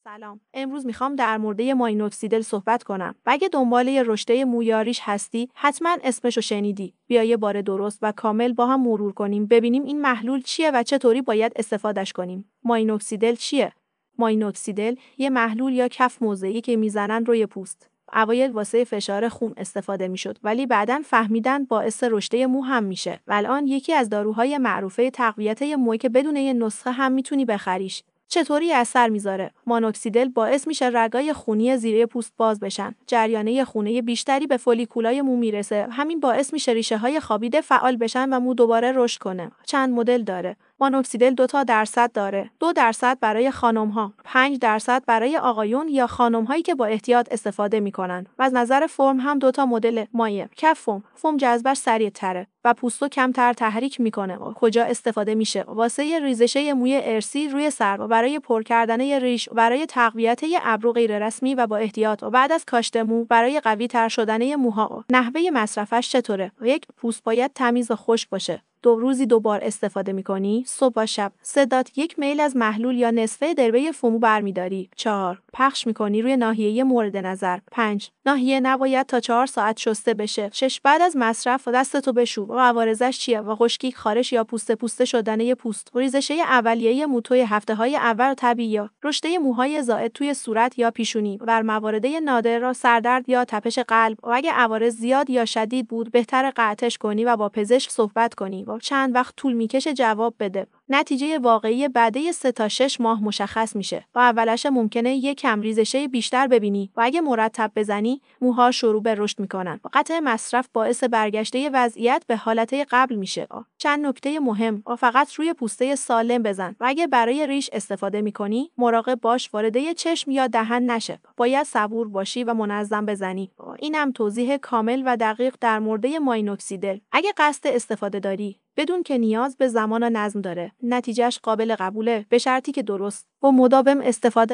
سلام. امروز میخوام در مورد ماینوکسیدل صحبت کنم. و اگه دنبال یه رشته مویاریش هستی، حتما اسمشو شنیدی. بیا یه بار درست و کامل با هم مرور کنیم ببینیم این محلول چیه و چطوری باید استفادهش کنیم. ماینوکسیدل چیه؟ ماینوکسیدل یه محلول یا کف موضعی که میزنن روی پوست. اوایل واسه فشار خون استفاده میشد ولی بعداً فهمیدن باعث رشته مو هم میشه. و الان یکی از داروهای معروفه تقویت موی که بدون یه نسخه هم میتونی بخریش. چطوری اثر میذاره؟ مانوکسیدل باعث میشه رگای خونی زیره پوست باز بشن. جریانه خونی بیشتری به فولیکولای مو میرسه. همین باعث میشه ریشه‌های خوابیده فعال بشن و مو دوباره رشد کنه. چند مدل داره. مانوکسیدل 2% داره. 2% برای خانم‌ها، 5% برای آقایون یا خانم‌هایی که با احتیاط استفاده میکنن. و از نظر فرم هم 2 مدل مایع. کف فرم جذبش سریع‌تره و پوستو کمتر تحریک میکنه. کجا استفاده میشه؟ واسه ریزشه موی ارسی روی سر، برای پر کردن ریش، برای تقویت ابرو غیر رسمی و با احتیاط، و بعد از کاشت مو برای قوی تر شدن موها. نحوه مصرفش چطوره؟ 1. پوست باید تمیز و خشک باشه. روزی 2 بار استفاده میکنی، صبح و شب. 3. 1 میل از محلول یا نصفه دربه فومو برمیداری. 4. پخش میکنی روی ناحیه مورد نظر. 5. ناحیه نباید تا 4 ساعت شسته بشه. 6. بعد از مصرف دستتو بشور. و عوارضش چیه؟ و خشکی، خارش یا پوسته شدن پوست. ریزشه اولیه مو توی هفته‌های اول طبیعیه. رشته موهای زائد توی صورت یا پیشونی. بر موارد نادر را سردرد یا تپش قلب. و اگه عوارض زیاد یا شدید بود بهتره قطعش کنی و با پزشک صحبت کنی. چند وقت طول میکشه جواب بده. نتیجه واقعی بعد 3 تا 6 ماه مشخص میشه. و اولش ممکنه یه کم ریزشه بیشتر ببینی و اگه مرتب بزنی موها شروع به رشد میکنن. و قطع مصرف باعث برگشته وضعیت به حالت قبل میشه. چند نکته مهم: فقط روی پوسته سالم بزن و اگه برای ریش استفاده میکنی مراقب باش وارد چشم یا دهن نشه. باید صبور باشی و منظم بزنی. اینم توضیح کامل و دقیق در مورد ماینوکسیدل. اگه قصد استفاده داری بدون که نیاز به زمان و نظم داره. نتیجهش قابل قبوله به شرطی که درست و مداوم استفاده